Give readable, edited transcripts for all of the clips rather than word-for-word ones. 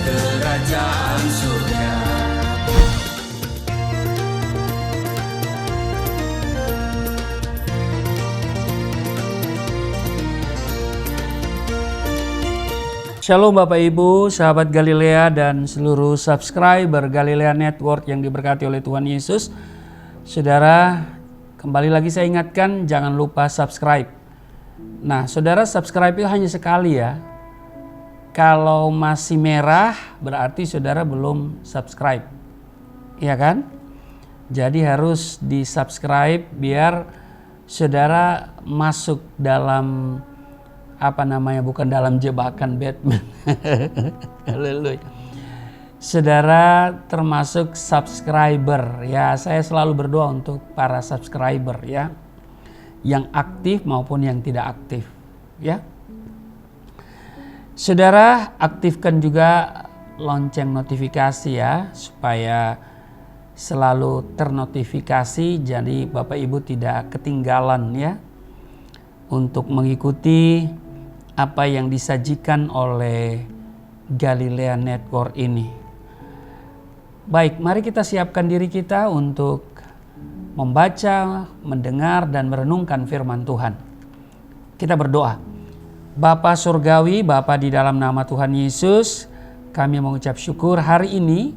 kerajaan surga. Shalom Bapak Ibu, sahabat Galilea dan seluruh subscriber Galilea Network yang diberkati oleh Tuhan Yesus. Saudara, kembali lagi saya ingatkan jangan lupa subscribe. Nah, saudara subscribe itu hanya sekali ya. Kalau masih merah berarti saudara belum subscribe. Iya kan? Jadi harus di subscribe biar saudara masuk dalam bukan dalam jebakan Batman. Haleluya. Saudara termasuk subscriber ya, saya selalu berdoa untuk para subscriber ya, yang aktif maupun yang tidak aktif ya. Saudara aktifkan juga lonceng notifikasi ya, supaya selalu ternotifikasi, jadi Bapak Ibu tidak ketinggalan ya untuk mengikuti apa yang disajikan oleh Galilea Network ini. Baik, mari kita siapkan diri kita untuk membaca, mendengar, dan merenungkan firman Tuhan. Kita berdoa. Bapa Surgawi, Bapa di dalam nama Tuhan Yesus, kami mengucap syukur hari ini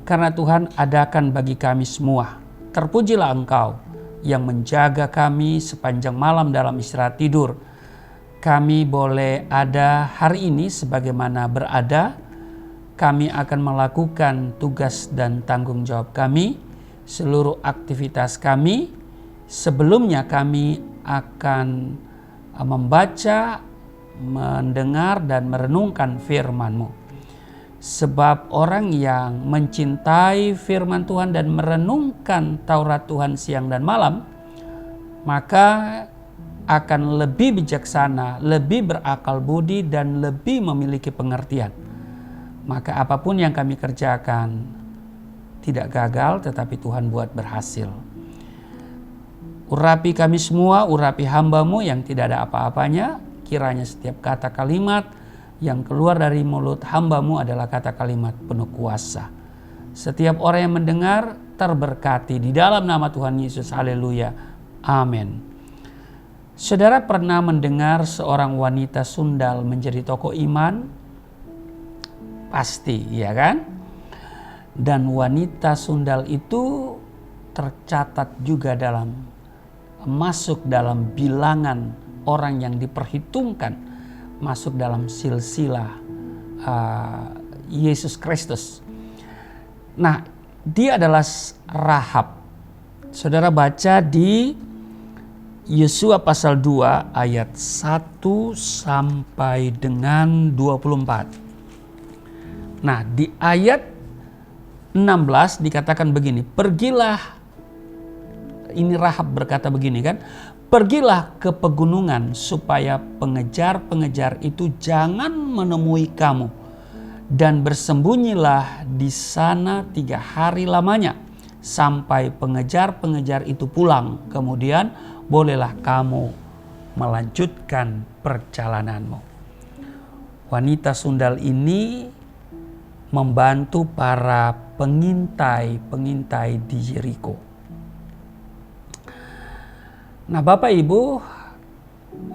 karena Tuhan adakan bagi kami semua. Terpujilah Engkau yang menjaga kami sepanjang malam dalam istirahat tidur. Kami boleh ada hari ini sebagaimana berada. Kami akan melakukan tugas dan tanggung jawab kami, seluruh aktivitas kami. Sebelumnya kami akan membaca, mendengar dan merenungkan firman-Mu. Sebab orang yang mencintai firman Tuhan dan merenungkan Taurat Tuhan siang dan malam, maka akan lebih bijaksana, lebih berakal budi, dan lebih memiliki pengertian. Maka apapun yang kami kerjakan tidak gagal, tetapi Tuhan buat berhasil. Urapi kami semua, urapi hamba-Mu yang tidak ada apa-apanya. Kiranya setiap kata kalimat yang keluar dari mulut hamba-Mu adalah kata kalimat penuh kuasa. Setiap orang yang mendengar terberkati di dalam nama Tuhan Yesus. Haleluya. Amin. Saudara pernah mendengar seorang wanita sundal menjadi tokoh iman? Pasti, ya kan? Dan wanita sundal itu tercatat juga masuk dalam bilangan orang yang diperhitungkan masuk dalam silsilah Yesus Kristus. Nah, dia adalah Rahab. Saudara baca di Yosua pasal 2 ayat 1 sampai dengan 24. Nah, di ayat 16 dikatakan begini, pergilah, ini Rahab berkata begini kan, pergilah ke pegunungan supaya pengejar-pengejar itu jangan menemui kamu, dan bersembunyilah di sana 3 hari lamanya sampai pengejar-pengejar itu pulang. Kemudian bolehlah kamu melanjutkan perjalananmu. Wanita sundal ini membantu para pengintai di Yeriko. Nah, Bapak Ibu,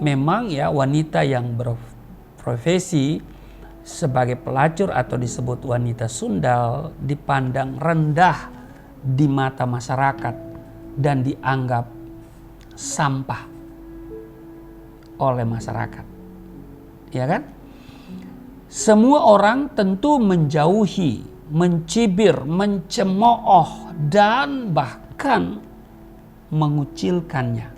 memang ya wanita yang berprofesi sebagai pelacur atau disebut wanita sundal dipandang rendah di mata masyarakat dan dianggap sampah oleh masyarakat. Ya kan? Semua orang tentu menjauhi, mencibir, mencemooh dan bahkan mengucilkannya.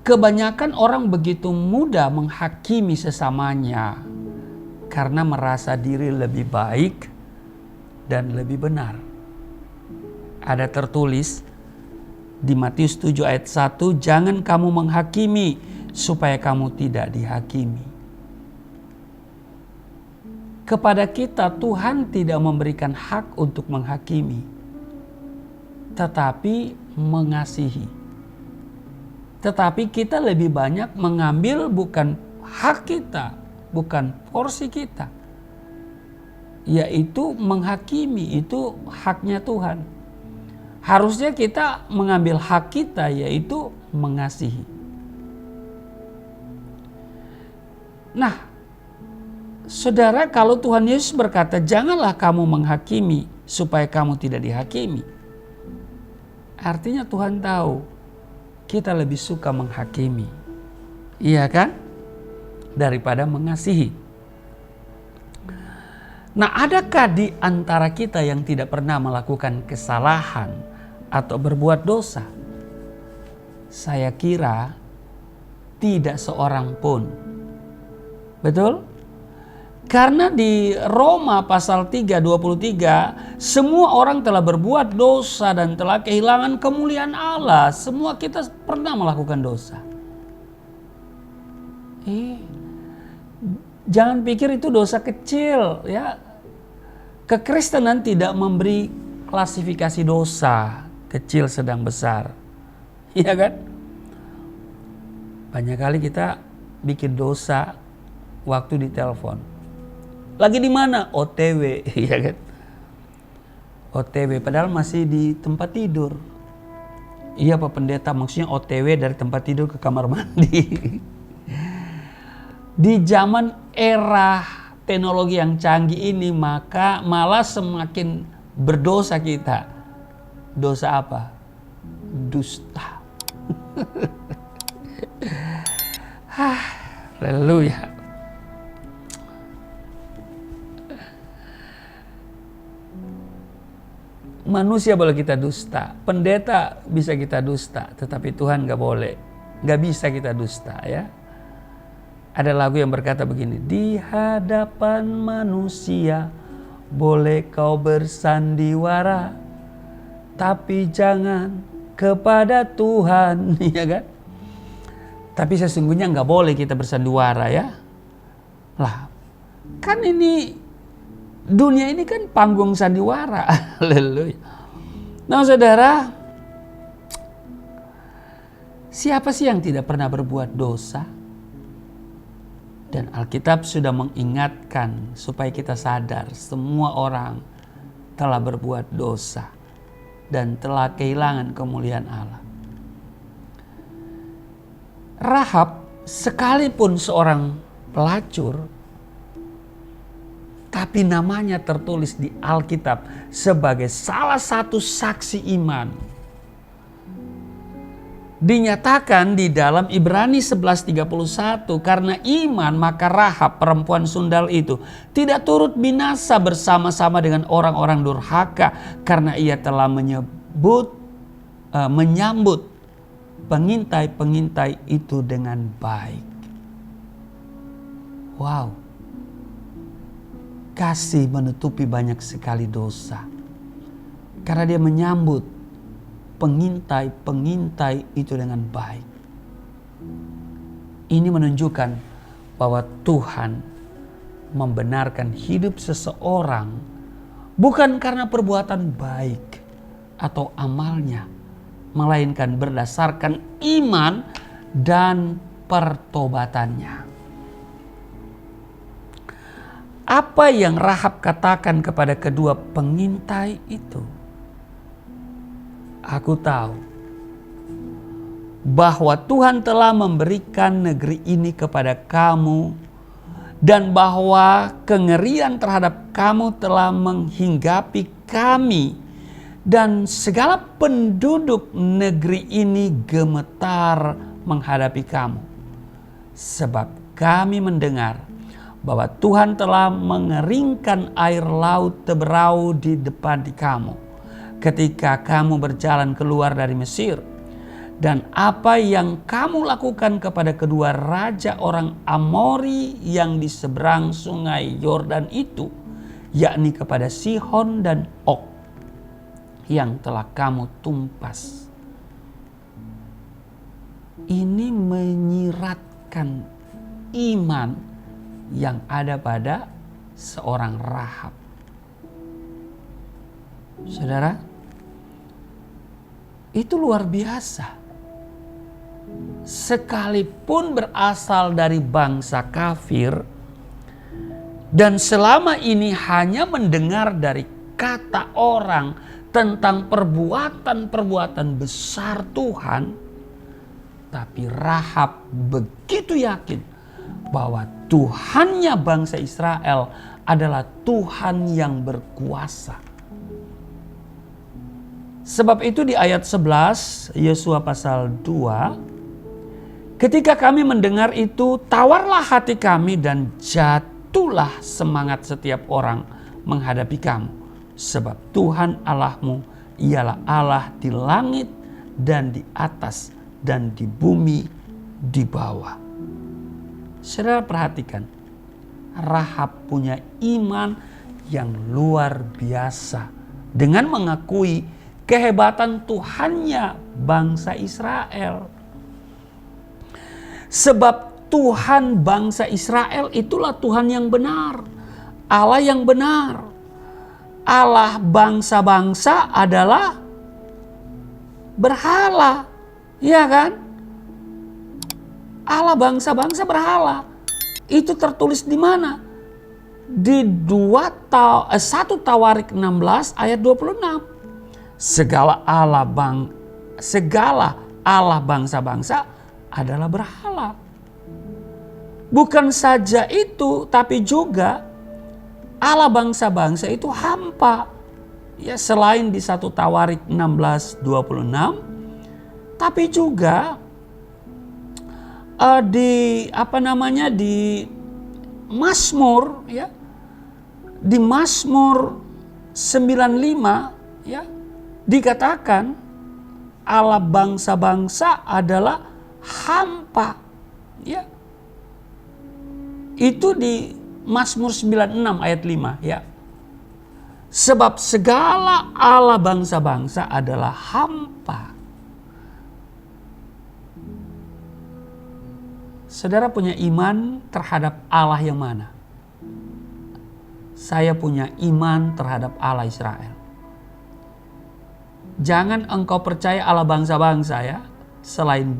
Kebanyakan orang begitu mudah menghakimi sesamanya karena merasa diri lebih baik dan lebih benar. Ada tertulis di Matius 7 ayat 1, jangan kamu menghakimi supaya kamu tidak dihakimi. Kepada kita Tuhan tidak memberikan hak untuk menghakimi, tetapi mengasihi. Tetapi kita lebih banyak mengambil bukan hak kita, bukan porsi kita. Yaitu menghakimi, itu haknya Tuhan. Harusnya kita mengambil hak kita, yaitu mengasihi. Nah, saudara, kalau Tuhan Yesus berkata, janganlah kamu menghakimi supaya kamu tidak dihakimi. Artinya Tuhan tahu kita lebih suka menghakimi. Iya kan? Daripada mengasihi. Nah, adakah di antara kita yang tidak pernah melakukan kesalahan atau berbuat dosa? Saya kira tidak seorang pun. Betul? Karena di Roma pasal 3:23, semua orang telah berbuat dosa dan telah kehilangan kemuliaan Allah. Semua kita pernah melakukan dosa. Jangan pikir itu dosa kecil, ya. Kekristenan tidak memberi klasifikasi dosa kecil, sedang, besar. Iya kan? Banyak kali kita bikin dosa waktu di telepon. Lagi di mana? OTW, ya kan? OTW padahal masih di tempat tidur. Iya Pak Pendeta, maksudnya OTW dari tempat tidur ke kamar mandi. Di zaman era teknologi yang canggih ini, maka malah semakin berdosa kita. Dosa apa? Dusta. Haleluya. Manusia boleh kita dusta, pendeta bisa kita dusta, tetapi Tuhan gak boleh, gak bisa kita dusta, ya. Ada lagu yang berkata begini, di hadapan manusia boleh kau bersandiwara, tapi jangan kepada Tuhan, ya kan? Tapi sesungguhnya gak boleh kita bersandiwara, ya. Lah, kan ini dunia ini kan panggung sandiwara. Haleluya. Nah saudara, siapa sih yang tidak pernah berbuat dosa? Dan Alkitab sudah mengingatkan supaya kita sadar semua orang telah berbuat dosa dan telah kehilangan kemuliaan Allah. Rahab sekalipun seorang pelacur, tapi namanya tertulis di Alkitab sebagai salah satu saksi iman. Dinyatakan di dalam Ibrani 11:31, karena iman maka Rahab perempuan sundal itu tidak turut binasa bersama-sama dengan orang-orang durhaka, karena ia telah menyambut pengintai-pengintai itu dengan baik. Wow. Kasih menutupi banyak sekali dosa. Karena dia menyambut pengintai-pengintai itu dengan baik. Ini menunjukkan bahwa Tuhan membenarkan hidup seseorang bukan karena perbuatan baik atau amalnya, melainkan berdasarkan iman dan pertobatannya. Apa yang Rahab katakan kepada kedua pengintai itu? Aku tahu bahwa Tuhan telah memberikan negeri ini kepada kamu, dan bahwa kengerian terhadap kamu telah menghinggapi kami, dan segala penduduk negeri ini gemetar menghadapi kamu. Sebab kami mendengar bahwa Tuhan telah mengeringkan air laut Teberau di depan kamu ketika kamu berjalan keluar dari Mesir, dan apa yang kamu lakukan kepada kedua raja orang Amori yang di seberang sungai Yordan itu, yakni kepada Sihon dan Og, yang telah kamu tumpas. Ini menyiratkan iman yang ada pada seorang Rahab. Saudara, itu luar biasa. Sekalipun berasal dari bangsa kafir, Dan selama ini hanya mendengar dari kata orang tentang perbuatan-perbuatan besar Tuhan. Tapi Rahab begitu yakin bahwa Tuhannya bangsa Israel adalah Tuhan yang berkuasa. Sebab itu di ayat 11 Yosua pasal 2, ketika kami mendengar itu, tawarlah hati kami dan jatuhlah semangat setiap orang menghadapi kamu. Sebab Tuhan Allahmu ialah Allah di langit dan di atas dan di bumi di bawah. Saudara perhatikan, Rahab punya iman yang luar biasa dengan mengakui kehebatan Tuhannya bangsa Israel. Sebab Tuhan bangsa Israel itulah Tuhan yang benar, Allah yang benar. Allah bangsa-bangsa adalah berhala, ya kan? Allah bangsa-bangsa berhala. Itu tertulis di mana? Di 1 Tawarik 16 ayat 26. Segala Allah bangsa-bangsa adalah berhala. Bukan saja itu, tapi juga Allah bangsa-bangsa itu hampa. Ya, selain di 1 Tawarik 16:26, tapi juga di Mazmur, ya. Di Mazmur 95, ya, dikatakan Allah bangsa-bangsa adalah hampa, ya. Itu di Mazmur 96 ayat 5, ya. Sebab segala Allah bangsa-bangsa adalah hampa. Saudara punya iman terhadap Allah yang mana? Saya punya iman terhadap Allah Israel. Jangan engkau percaya Allah bangsa-bangsa, ya. Selain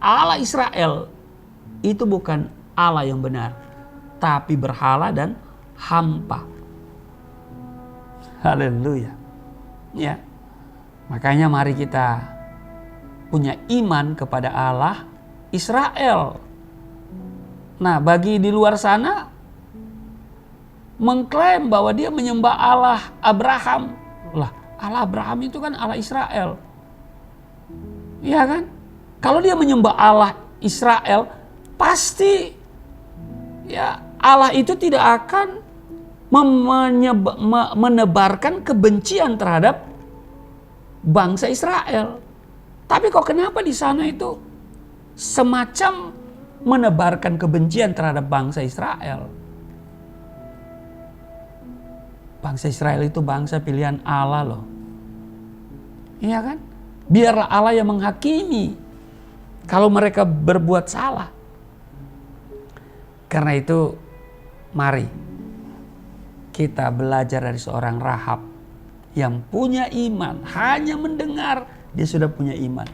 Allah Israel, itu bukan Allah yang benar, tapi berhala dan hampa. Haleluya. Ya. Makanya mari kita punya iman kepada Allah Israel. Nah, bagi di luar sana mengklaim bahwa dia menyembah Allah Abraham. Lah, Allah Abraham itu kan Allah Israel. Iya kan? Kalau dia menyembah Allah Israel, pasti ya Allah itu tidak akan menebarkan kebencian terhadap bangsa Israel. Tapi kok kenapa di sana itu semacam menebarkan kebencian terhadap bangsa Israel? Bangsa Israel itu bangsa pilihan Allah loh. Iya kan? Biarlah Allah yang menghakimi kalau mereka berbuat salah. Karena itu mari kita belajar dari seorang Rahab yang punya iman. Hanya mendengar dia sudah punya iman.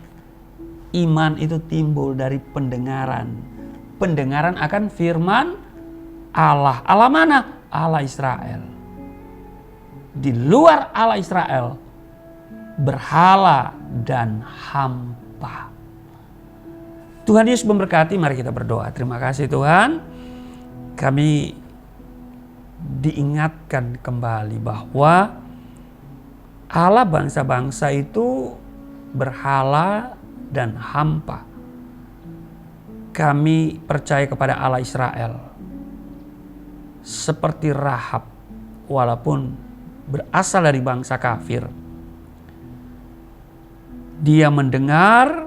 Iman itu timbul dari pendengaran. Pendengaran akan firman Allah. Allah mana? Allah Israel. Di luar Allah Israel, berhala dan hampa. Tuhan Yesus memberkati. Mari kita berdoa. Terima kasih Tuhan. Kami diingatkan kembali bahwa Allah bangsa-bangsa itu berhala dan hampa. Kami percaya kepada Allah Israel. Seperti Rahab, walaupun berasal dari bangsa kafir, dia mendengar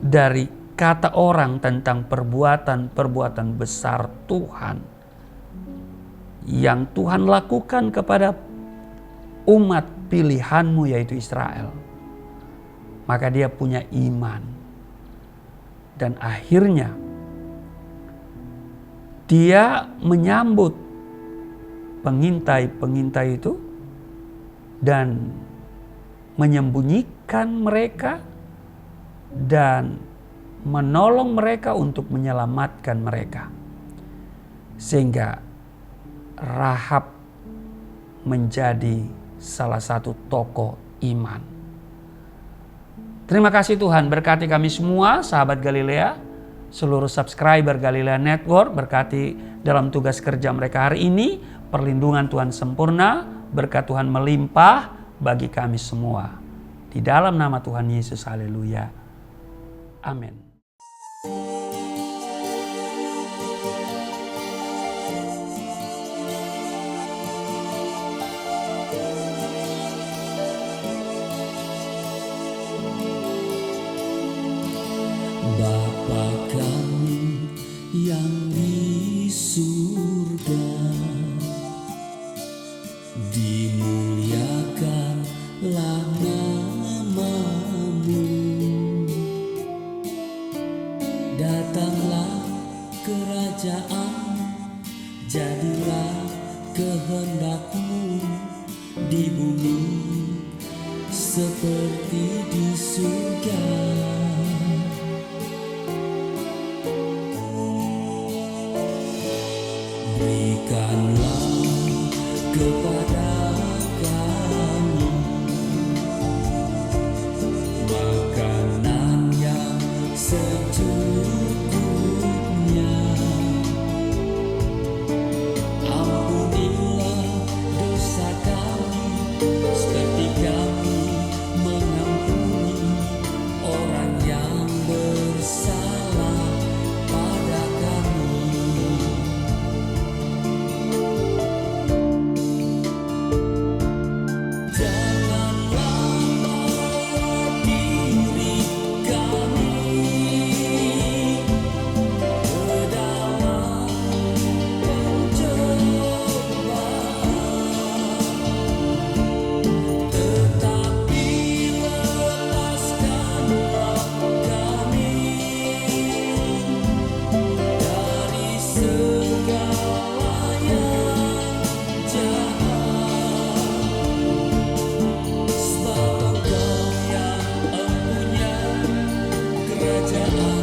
dari kata orang tentang perbuatan-perbuatan besar Tuhan yang Tuhan lakukan kepada umat pilihan-Mu yaitu Israel. Maka dia punya iman. Dan akhirnya dia menyambut pengintai-pengintai itu dan menyembunyikan mereka dan menolong mereka untuk menyelamatkan mereka. sehingga Rahab menjadi salah satu tokoh iman. Terima kasih Tuhan, berkati kami semua, sahabat Galilea, seluruh subscriber Galilea Network, berkati dalam tugas kerja mereka hari ini, perlindungan Tuhan sempurna, berkat Tuhan melimpah bagi kami semua. Di dalam nama Tuhan Yesus, haleluya. Amin. Bapa kami yang di surga, dimuliakanlah nama-Mu. Datanglah kerajaan, jadilah kehendak-Mu di bumi seperti di surga. Berikanlah kepada kami makanan yang secukupnya. Ampunilah dosa kami seperti kami mengampuni orang yang bersalah pada kami. Kerajaan